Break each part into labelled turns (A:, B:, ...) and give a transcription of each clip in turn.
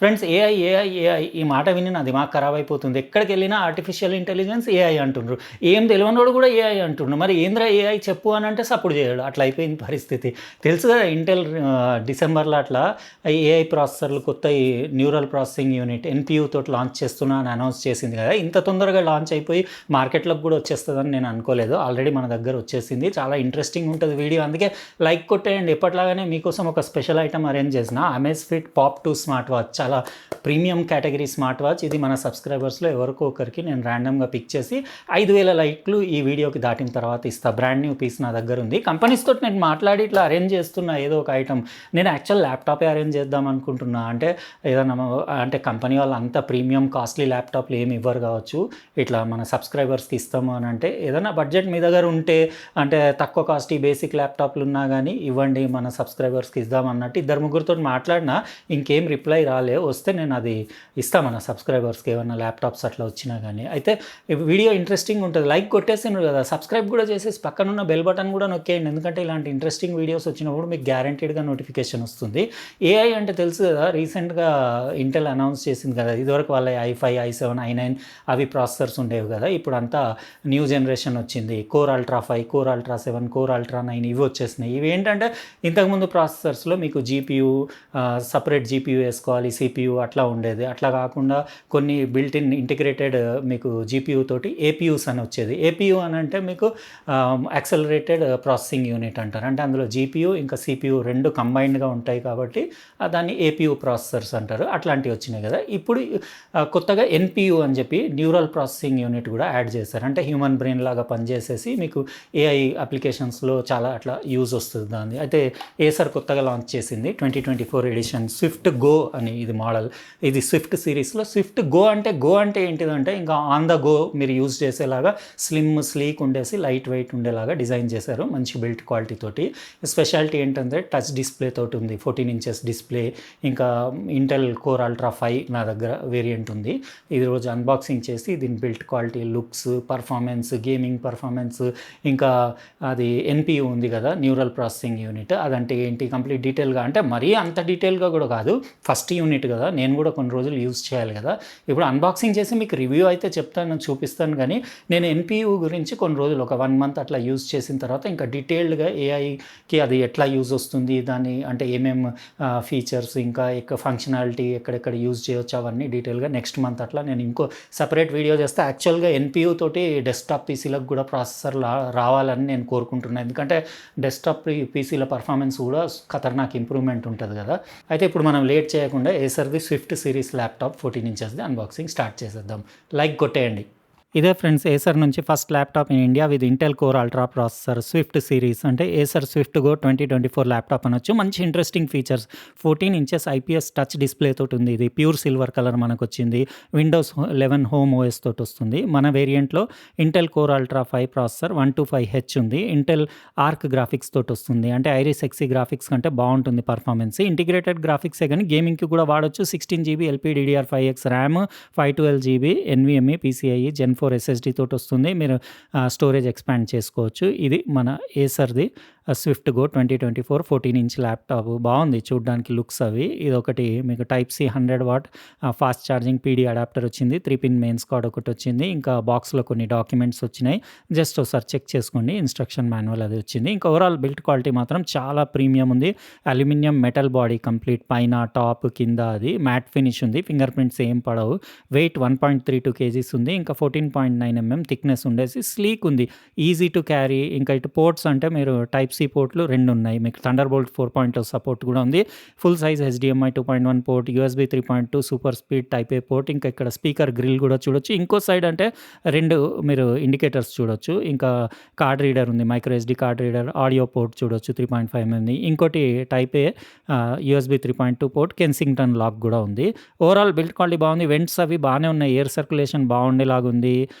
A: Friends AI ఈ మాట విని నా దిమాగ్ ఖరాబ్ అయిపోతుంది. ఎక్కడికెళ్ళినా ఆర్టిఫిషియల్ ఇంటెలిజెన్స్ ఏఐ అంటుండ్రు. ఏం తెలవనోడు కూడా ఏఐ అంటుండు. మరి ఏందిరా ఏఐ చెప్పు అని అంటే సప్పుడు చేయడు. అట్లా అయిపోయింది పరిస్థితి. తెలుసు కదా ఇంటెల్ డిసెంబర్లో అట్లా ఏఐ ప్రాసెసర్లు కొత్త ఈ న్యూరల్ ప్రాసెసింగ్ యూనిట్ ఎన్పియూ తోటి లాంచ్ చేస్తున్నా అని అనౌన్స్ చేసింది కదా. ఇంత తొందరగా లాంచ్ అయిపోయి మార్కెట్లోకి కూడా వచ్చేస్తుందని నేను అనుకోలేదు. ఆల్రెడీ మన దగ్గర వచ్చేసింది. చాలా ఇంట్రెస్టింగ్ ఉంటుంది వీడియో. అందుకే లైక్ కొట్టేయండి. ఎప్పటిలాగానే మీకోసం ఒక స్పెషల్ ఐటమ్ అరేంజ్ చేసిన అమెజ్ఫిట్ పాప్ 2 స్మార్ట్ వాచ్. చాలా ప్రీమియం కేటగిరీ స్మార్ట్ వాచ్. ఇది మన సబ్స్క్రైబర్స్లో ఎవరికో ఒకరికి నేను ర్యాండమ్గా పిక్ చేసి 5,000 లైక్లు ఈ వీడియోకి దాటిన తర్వాత ఇస్తా. బ్రాండ్ న్యూ పీస్ నా దగ్గర ఉంది. కంపెనీస్ తోటి నేను మాట్లాడి ఇట్లా అరేంజ్ చేస్తున్నా ఏదో ఒక ఐటమ్. నేను యాక్చువల్ ల్యాప్టాపే అరేంజ్ చేద్దాం అనుకుంటున్నా. అంటే ఏదన్నా అంటే కంపెనీ వాళ్ళు అంత ప్రీమియం కాస్ట్లీ ల్యాప్టాప్లు ఏమి ఇవ్వరు కావచ్చు. ఇట్లా మన సబ్స్క్రైబర్స్కి ఇస్తాము అని అంటే ఏదైనా బడ్జెట్ మీ దగ్గర ఉంటే అంటే తక్కువ కాస్ట్ బేసిక్ ల్యాప్టాప్లు ఉన్నా కానీ ఇవ్వండి మన సబ్స్క్రైబర్స్కి ఇద్దాం అన్నట్టు 2-3 మాట్లాడినా ఇంకేం రిప్లై రాలే. వస్తే నేను అది ఇస్తా మన సబ్స్క్రైబర్స్కి ఏమన్నా ల్యాప్టాప్స్ అట్లా వచ్చినా కానీ. అయితే వీడియో ఇంట్రెస్టింగ్ ఉంటుంది. లైక్ కొట్టేసినారు కదా, సబ్స్క్రైబ్ కూడా చేసేసి పక్కనున్న బెల్ బటన్ కూడా నొక్కేయండి. ఎందుకంటే ఇలాంటి ఇంట్రెస్టింగ్ వీడియోస్ వచ్చినప్పుడు మీకు గ్యారంటీడ్గా నోటిఫికేషన్ వస్తుంది. ఏఐ అంటే తెలుసు కదా, రీసెంట్గా ఇంటెల్ అనౌన్స్ చేసింది కదా. ఇదివరకు వాళ్ళ i5, i7, i9 అవి ప్రాసెసర్స్ ఉండేవి కదా. ఇప్పుడు అంతా న్యూ జనరేషన్ వచ్చింది. Core ultra 5, core ultra 7, core ultra 9 ఇవి వచ్చేసినాయి. ఇవి ఏంటంటే ఇంతకుముందు ప్రాసెసర్స్లో మీకు జీపీయూ సపరేట్ జీపీయూ వేసుకోవాలి, సిపియూ అట్లా ఉండేది. అట్లా కాకుండా కొన్ని బిల్ట్ ఇన్ ఇంటిగ్రేటెడ్ మీకు జీపీయూ తోటి ఏపీయూస్ అని వచ్చేది. ఏపీయూ అని అంటే మీకు యాక్సలరేటెడ్ ప్రాసెసింగ్ యూనిట్ అంటారు. అంటే అందులో జీపీయూ ఇంకా సిపియూ రెండు కంబైన్డ్గా ఉంటాయి కాబట్టి దాన్ని ఏపీయూ ప్రాసెసర్స్ అంటారు. అట్లాంటివి వచ్చినాయి కదా. ఇప్పుడు కొత్తగా ఎన్పియూ అని చెప్పి న్యూరల్ ప్రాసెసింగ్ యూనిట్ కూడా యాడ్ చేశారు. అంటే హ్యూమన్ బ్రెయిన్ లాగా పనిచేసేసి మీకు ఏఐ అప్లికేషన్స్లో చాలా అట్లా యూజ్ వస్తుంది దాన్ని. అయితే ఏసర్ కొత్తగా లాంచ్ చేసింది 2024 ఎడిషన్ స్విఫ్ట్ గో అని. ఇది మోడల్. ఇది స్విఫ్ట్ సిరీస్లో స్విఫ్ట్ గో అంటే ఏంటిదంటే ఇంకా ఆన్ ద గో మీరు యూజ్ చేసేలాగా స్లిమ్ స్లీక్ ఉండేసి లైట్ వెయిట్ ఉండేలాగా డిజైన్ చేశారు. మంచి బిల్ట్ క్వాలిటీ తోటి. స్పెషాలిటీ ఏంటంటే టచ్ డిస్ప్లే తోటి ఉంది. 14 ఇంచెస్ డిస్ప్లే. ఇంకా ఇంటెల్ కోర్ అల్ట్రా 5 నా దగ్గర వేరియంట్ ఉంది. ఇది రోజు అన్బాక్సింగ్ చేసి దీని built quality, looks, performance, gaming performance, ఇంకా అది ఎన్పియూ ఉంది కదా న్యూరల్ ప్రాసెసింగ్ యూనిట్, అదంటే ఏంటి కంప్లీట్ డీటెయిల్గా. అంటే మరీ అంత డీటెయిల్గా కూడా కాదు, ఫస్ట్ యూనిట్ కదా, నేను కూడా కొన్ని రోజులు యూజ్ చేయాలి కదా. ఇప్పుడు అన్బాక్సింగ్ చేసి మీకు రివ్యూ అయితే చెప్తాను, చూపిస్తాను. కానీ నేను ఎన్పియూ గురించి కొన్ని రోజులు ఒక 1 మంత్ అట్లా యూజ్ చేసిన తర్వాత ఇంకా డీటెయిల్డ్గా ఏఐకి అది ఎట్లా యూజ్ వస్తుంది, దాన్ని అంటే ఏమేమి ఫీచర్స్, ఇంకా ఫంక్షనాలిటీ ఎక్కడెక్కడ యూజ్ చేయొచ్చు అవన్నీ డీటెయిల్గా నెక్స్ట్ మంత్ అట్లా నేను ఇంకో సపరేట్ వీడియో చేస్తే. యాక్చువల్గా ఎన్పియూ తోటి డెస్క్టాప్ పీసీలకు కూడా ప్రాసెసర్ రావాలని నేను కోరుకుంటున్నాను. ఎందుకంటే డెస్క్టాప్ పీసీల పర్ఫార్మెన్స్ కూడా ఖతర్నాక్ ఇంప్రూవ్మెంట్ ఉంటుంది కదా. అయితే ఇప్పుడు మనం లేట్ చేయకుండా ఏసర్ది స్విఫ్ట్ సిరీస్ ల్యాప్టాప్ 14 ఇంచెస్ది అన్బాక్సింగ్ స్టార్ట్ చేసేద్దాం. లైక్ కొట్టేయండి. ఇదే ఫ్రెండ్స్ ఏసర్ నుంచి first laptop in India with Intel core ultra processor swift series. అంటే ఏసర్ స్విఫ్ట్ గో 2024 ల్యాప్టాప్ అనొచ్చు. మంచి interesting features. 14 inches IPS touch display తోటి ఉంది. ఇది ప్యూర్ సిల్వర్ కలర్ మనకు వచ్చింది. విండోస్ 11 హోమ్ ఓఎస్ తోటి వస్తుంది. మన వేరియంట్లో Intel core ultra 5 processor 125H ఉంది. ఇంటెల్ ఆర్క్ గ్రాఫిక్స్ తోటి వస్తుంది. అంటే ఐరిస్ ఎక్సీ గ్రాఫిక్స్ కంటే బాగుంటుంది పర్ఫార్మెన్స్. ఇంటిగ్రేటెడ్ గ్రాఫిక్సే కానీ గేమింగ్కి కూడా వాడచ్చు. 16GB LPDDR5X RAM, 512GB NVMe PCIe Gen 4 SSD తోటి వస్తుంది. మీరు స్టోరేజ్ ఎక్స్పాండ్ చేసుకోవచ్చు. ఇది మన ఏసర్ది స్విఫ్ట్ గో 2024 14 ఇంచ్ ల్యాప్టాప్. బాగుంది చూడడానికి లుక్స్ అవి. ఇది ఒకటి మీకు type C 100W fast charging PD adapter వచ్చింది. 3-pin మెయిన్స్ కార్డ్ ఒకటి వచ్చింది. ఇంకా బాక్స్లో కొన్ని డాక్యుమెంట్స్ వచ్చినాయి. జస్ట్ ఒకసారి చెక్ చేసుకోండి. ఇన్స్ట్రక్షన్ మాన్యువల్ అది వచ్చింది. ఇంకా ఓవరాల్ బిల్ట్ క్వాలిటీ మాత్రం చాలా ప్రీమియం ఉంది. అల్యూమినియం మెటల్ బాడీ కంప్లీట్, పైన టాప్ కింద అది మ్యాట్ ఫినిష్ ఉంది. ఫింగర్ ప్రింట్స్ ఏం పడవు. వెయిట్ 1.32 kgs ఉంది. ఇంకా 14.9 mm థిక్నెస్ ఉండేసి స్లీక్ ఉంది. Easy to carry. ఇంకా ఇటు పోర్ట్స్ అంటే మీరు టైప్ సి పోర్ట్లు 2 ఉన్నాయి. మీకు థండర్బోల్ట్ 4.0 సపోర్ట్ కూడా ఉంది. Full size HDMI 2.1 port, USB 3.2 super speed type A port. ఇంకా ఇక్కడ స్పీకర్ గ్రిల్ కూడా చూడొచ్చు. ఇంకో సైడ్ అంటే 2 మీరు ఇండికేటర్స్ చూడొచ్చు. ఇంకా కార్డ్ రీడర్ ఉంది, micro SD card reader. Audio port చూడొచ్చు 3.5 mm. ఇంకోటి టైప్ ఏ USB 3.2 పోర్ట్, కెన్సింగ్టన్ లాక్ కూడా ఉంది. ఓవరాల్ బిల్డ్ క్వాలిటీ బాగుంది. వెంట్స్ అవి బాగానే ఉన్నాయి. ఎయిర్ సర్క్యులేషన్ బాగుండేలాగా ఉంది.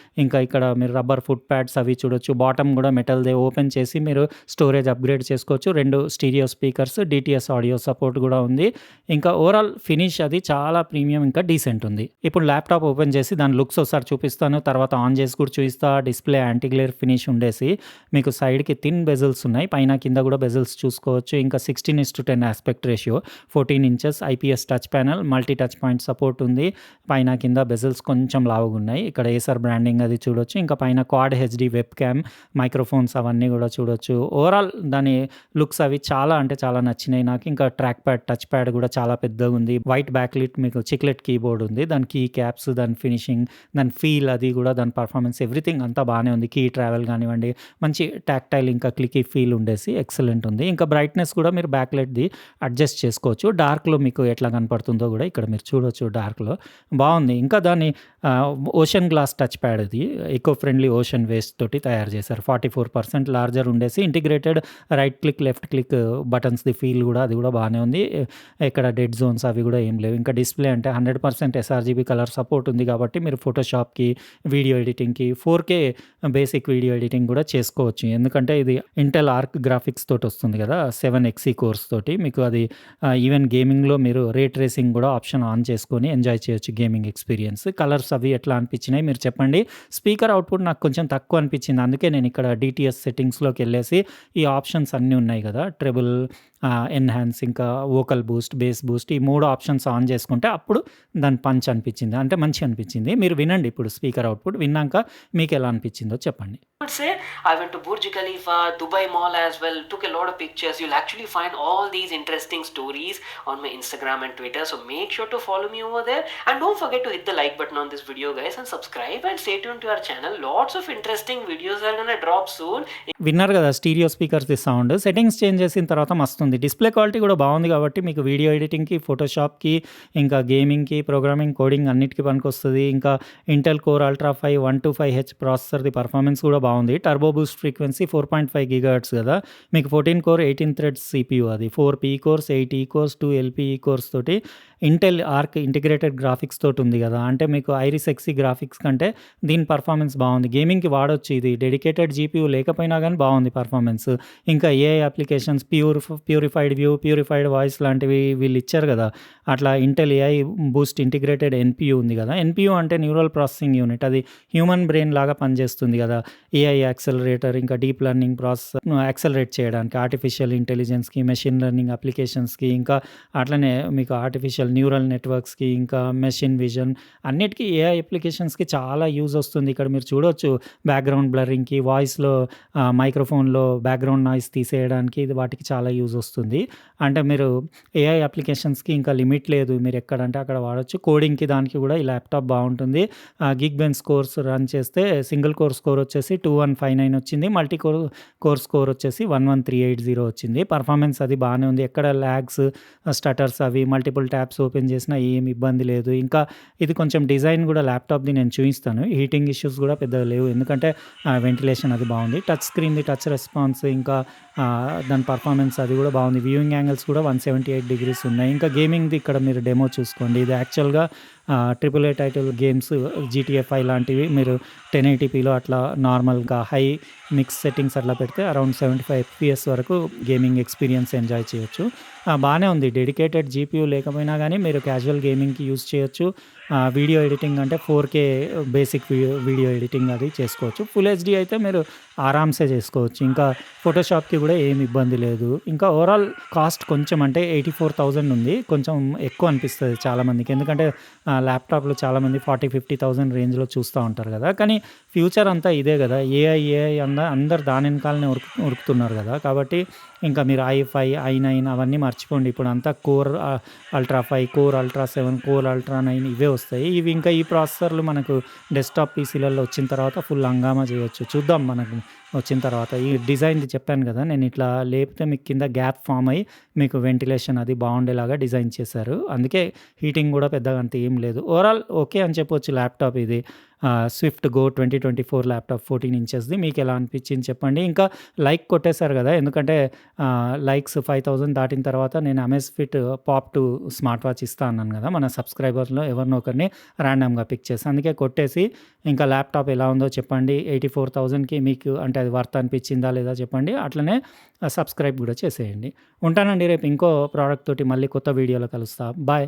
A: ఇంకా ఇక్కడ మీరు రబ్బర్ ఫుట్ ప్యాడ్స్ అవి చూడొచ్చు. బాటమ్ కూడా మెటల్దే. ఓపెన్ చేసి మీరు స్టోరేజ్ స్టోరేజ్ అప్గ్రేడ్ చేసుకోవచ్చు. 2 stereo speakers, DTS audio support కూడా ఉంది. ఇంకా ఓవరాల్ ఫినిష్ అది చాలా ప్రీమియం ఇంకా డీసెంట్ ఉంది. ఇప్పుడు ల్యాప్టాప్ ఓపెన్ చేసి దాని లుక్స్ ఒకసారి చూపిస్తాను. తర్వాత ఆన్ చేసి కూడా చూపిస్తా. డిస్ప్లే యాంటీ గ్లేర్ ఫినిష్ ఉండేసి మీకు సైడ్కి థిన్ బెజల్స్ ఉన్నాయి. పైన కింద కూడా బెజల్స్ చూసుకోవచ్చు. ఇంకా 16:10 aspect ratio, 14 inches IPS touch panel, multi touch point support ఉంది. పైన కింద బెజల్స్ కొంచెం లావుగా ఉన్నాయి. ఇక్కడ ఏసర్ బ్రాండింగ్ అది చూడొచ్చు. ఇంకా పైన quad HD web cam, microphones అవన్నీ కూడా చూడొచ్చు. ఓవరాల్ దాని లుక్స్ అవి చాలా అంటే చాలా నచ్చినాయి నాకు. ఇంకా ట్రాక్ ప్యాడ్, టచ్ ప్యాడ్ కూడా చాలా పెద్దగా ఉంది. వైట్ బ్యాక్లిట్ మీకు చిక్లెట్ కీబోర్డ్ ఉంది. దాని కీ క్యాప్స్, దాని ఫినిషింగ్, దాని ఫీల్ అది కూడా, దాని పర్ఫార్మెన్స్ ఎవ్రీథింగ్ అంతా బాగానే ఉంది. కీ ట్రావెల్ కానివ్వండి, మంచి టాక్టైల్ ఇంకా క్లికీ ఫీల్ ఉండేసి ఎక్సలెంట్ ఉంది. ఇంకా బ్రైట్నెస్ కూడా మీరు బ్యాక్లైట్ది అడ్జస్ట్ చేసుకోవచ్చు. డార్క్లో మీకు ఎట్లా కనపడుతుందో కూడా ఇక్కడ మీరు చూడొచ్చు. డార్క్లో బాగుంది. ఇంకా దాన్ని ఓషన్ గ్లాస్ టచ్ ప్యాడ్, ఇది ఎకో ఫ్రెండ్లీ ఓషన్ వేస్ట్ తోటి తయారు చేశారు. 44% లార్జర్ ఉండేసి integrated right click, left click బటన్స్ది ఫీల్ కూడా అది కూడా బాగానే ఉంది. ఇక్కడ డెడ్ జోన్స్ అవి కూడా ఏం లేవు. ఇంకా డిస్ప్లే అంటే 100% ఎస్ఆర్జీబీ కలర్ సపోర్ట్ ఉంది కాబట్టి మీరు ఫోటోషాప్కి, వీడియో ఎడిటింగ్కి, 4K బేసిక్ వీడియో ఎడిటింగ్ కూడా చేసుకోవచ్చు. ఎందుకంటే ఇది ఇంటెల్ ఆర్క్ గ్రాఫిక్స్ తోటి వస్తుంది కదా, 7 ఎక్సీ కోర్స్ తోటి. మీకు అది ఈవెన్ గేమింగ్లో మీరు రే ట్రేసింగ్ కూడా ఆప్షన్ ఆన్ చేసుకొని ఎంజాయ్ చేయొచ్చు గేమింగ్ ఎక్స్పీరియన్స్. కలర్స్ అవి ఎట్లా అనిపించినాయి మీరు చెప్పండి. స్పీకర్ అవుట్పుట్ నాకు కొంచెం తక్కువ అనిపించింది. అందుకే నేను ఇక్కడ డిటిఎస్ సెట్టింగ్స్లోకి వెళ్ళేసి ఈ ఆప్షన్స్ అన్నీ ఉన్నాయి కదా, ట్రెబుల్, ఎన్హాన్స్, ఇంకా వోకల్ బూస్ట్, బేస్ బూస్ట్, ఈ 3 ఆప్షన్స్ ఆన్ చేసుకుంటే అప్పుడు దాని పంచ్ అనిపించింది, అంటే మంచి అనిపించింది. మీరు వినండి ఇప్పుడు స్పీకర్ అవుట్పుట్. విన్నాక మీకు ఎలా అనిపించిందో చెప్పండి.
B: Say I went to Burj Khalifa, Dubai Mall as well, took a lot of pictures. You'll actually find all these interesting stories on my Instagram and Twitter, so make sure to follow me over there, and don't forget to hit the like button on this video guys, and subscribe and stay tuned to our channel. Lots of interesting videos are gonna drop soon.
A: విన్నారు కదా stereo స్పీకర్స్ది sound. Settings change చేసిన తర్వాత మస్తుంది. Display quality కూడా బాగుంది కాబట్టి మీకు video ఎడిటింగ్కి, ఫోటోషాప్కి, ఇంకా గేమింగ్కి, ప్రోగ్రామింగ్, కోడింగ్ అన్నిటికీ పనికొస్తుంది. ఇంకా ఇంటెల్ కోర్ అల్ట్రా 5 125H ప్రాసెసర్ది పర్ఫార్మెన్స్ కూడా బాగుంది. టర్బో బూస్ట్ ఫ్రీక్వెన్సీ 4.5 GHz కదా, మీకు 14 కోర్ 18 థ్రెడ్స్ CPU, అది 4 P course, 8 E course, 2 LPE course తోటి ఇంటెల్ ఆర్క్ ఇంటిగ్రేటెడ్ గ్రాఫిక్స్ తోటి ఉంది కదా, అంటే మీకు ఐరిస్ ఎక్సీ గ్రాఫిక్స్ కంటే దీని పర్ఫార్మెన్స్ బాగుంది. గేమింగ్కి వాడొచ్చు. ఇది డెడికేటెడ్ GPU లేకపోయినా కానీ బాగుంది పర్ఫార్మెన్స్. ఇంకా AI applications, purified view, purified voice లాంటివి వీళ్ళు ఇచ్చారు కదా, అట్లా Intel AI Boost integrated NPU ఉంది కదా. NPU అంటే న్యూరల్ ప్రాసెసింగ్ యూనిట్, అది హ్యూమన్ బ్రెయిన్ లాగా పనిచేస్తుంది కదా. AI యాక్సలరేటర్, ఇంకా డీప్ లెర్నింగ్ ప్రాసెస్ యాక్సలరేట్ చేయడానికి, ఆర్టిఫిషియల్ ఇంటెలిజెన్స్కి, మెషిన్ లెర్నింగ్ అప్లికేషన్స్కి, ఇంకా అట్లనే మీకు ఆర్టిఫిషియల్ న్యూరల్ నెట్వర్క్స్కి, ఇంకా మెషిన్ విజన్ అన్నిటికీ AI అప్లికేషన్స్కి చాలా యూజ్ వస్తుంది. ఇక్కడ మీరు చూడొచ్చు బ్యాక్గ్రౌండ్ బ్లరింగ్కి, వాయిస్లో మైక్రోఫోన్లో బ్యాక్గ్రౌండ్ నాయిస్ తీసేయడానికి, ఇది వాటికి చాలా యూజ్ వస్తుంది. అంటే మీరు AI అప్లికేషన్స్కి ఇంకా లిమిట్ లేదు, మీరు ఎక్కడంటే అక్కడ వాడచ్చు. కోడింగ్కి దానికి కూడా ఈ ల్యాప్టాప్ బాగుంటుంది. గిగ్ బెంచ్ కోర్స్ రన్ చేస్తే సింగిల్ కోర్ స్కోర్ వచ్చేసి 2159 వచ్చింది, మల్టీ కోర్ స్కోర్ వచ్చేసి 11380 వచ్చింది. పర్ఫార్మెన్స్ అది బాగానే ఉంది. ఎక్కడ ల్యాగ్స్, స్టటర్స్ అవి మల్టిపుల్ ట్యాబ్స్ ఓపెన్ చేసినా ఏం ఇబ్బంది లేదు. ఇంకా ఇది కొంచెం డిజైన్ కూడా ల్యాప్టాప్ది నేను చూపిస్తాను. హీటింగ్ ఇష్యూస్ కూడా పెద్దగా లేవు, ఎందుకంటే వెంటిలేషన్ అది బాగుంది. టచ్ స్క్రీన్ది టచ్ రెస్పాన్స్, ఇంకా దాని పర్ఫార్మెన్స్ అది కూడా బాగుంది. వ్యూయింగ్ యాంగిల్స్ కూడా 178 degrees ఉన్నాయి. ఇంకా గేమింగ్ది ఇక్కడ మీరు డెమో చూసుకోండి. ఇది యాక్చువల్గా AAA టైటిల్ గేమ్స్, GTA 5 లాంటివి మీరు 1080pలో అట్లా నార్మల్గా హై మిక్స్ సెట్టింగ్స్ అట్లా పెడితే అరౌండ్ 75 FPS వరకు గేమింగ్ ఎక్స్పీరియన్స్ ఎంజాయ్ చేయొచ్చు. బాగానే ఉంది. డెడికేటెడ్ GPU లేకపోయినా కానీ మీరు క్యాజువల్ గేమింగ్కి యూజ్ చేయొచ్చు. వీడియో ఎడిటింగ్ అంటే 4K బేసిక్ వీడియో ఎడిటింగ్ అది చేసుకోవచ్చు. ఫుల్ HD అయితే మీరు ఆరామ్సే చేసుకోవచ్చు. ఇంకా ఫోటోషాప్కి కూడా ఏమి ఇబ్బంది లేదు. ఇంకా ఓవరాల్ కాస్ట్ కొంచెం అంటే 84,000 ఉంది. కొంచెం ఎక్కువ అనిపిస్తుంది చాలామందికి, ఎందుకంటే ల్యాప్టాప్లు చాలామంది 40,000-50,000 రేంజ్లో చూస్తూ ఉంటారు కదా. కానీ ఫ్యూచర్ అంతా ఇదే కదా, AI అందరు దాని వెనకాలనే ఉరుకుతున్నారు కదా. కాబట్టి ఇంకా మీరు i5, i9 అవన్నీ మర్చిపోండి. ఇప్పుడు అంతా core ultra 5, core ultra 7, core ultra 9 ఇవే వస్తాయి. ఇవి ఇంకా ఈ ప్రాసెసర్లు మనకు డెస్క్టాప్ పీసీలలో వచ్చిన తర్వాత ఫుల్ హంగామా చేయొచ్చు. చూద్దాం మనకు వచ్చిన తర్వాత. ఈ డిజైన్ది చెప్పాను కదా, నేను ఇట్లా లేపితే మీకు కింద గ్యాప్ ఫామ్ అయ్యి మీకు వెంటిలేషన్ అది బాగుండేలాగా డిజైన్ చేశారు. అందుకే హీటింగ్ కూడా పెద్దగా అంత ఏం లేదు. ఓవరాల్ ఓకే అని చెప్పొచ్చు ల్యాప్టాప్ ఇది. స్విఫ్ట్ గో 2024 ల్యాప్టాప్ 14 ఇంచెస్ది మీకు ఎలా అనిపించింది చెప్పండి. ఇంకా లైక్ కొట్టేశారు కదా, ఎందుకంటే లైక్స్ 5000 దాటిన తర్వాత నేను అమెజ్ఫిట్ పాప్ 2 స్మార్ట్ వాచ్ ఇస్తా అన్నాను కదా మన సబ్స్క్రైబర్లో ఎవరినో ఒకరిని ర్యాండమ్గా పిక్ చేసి, అందుకే కొట్టేసి ఇంకా ల్యాప్టాప్ ఎలా ఉందో చెప్పండి. 84,000కి మీకు అంటే అది వర్త్ అనిపించిందా లేదా చెప్పండి. అట్లనే సబ్స్క్రైబ్ కూడా చేసేయండి. ఉంటానండి, రేపు ఇంకో ప్రోడక్ట్ తోటి మళ్ళీ కొత్త వీడియోలో కలుస్తా. బాయ్.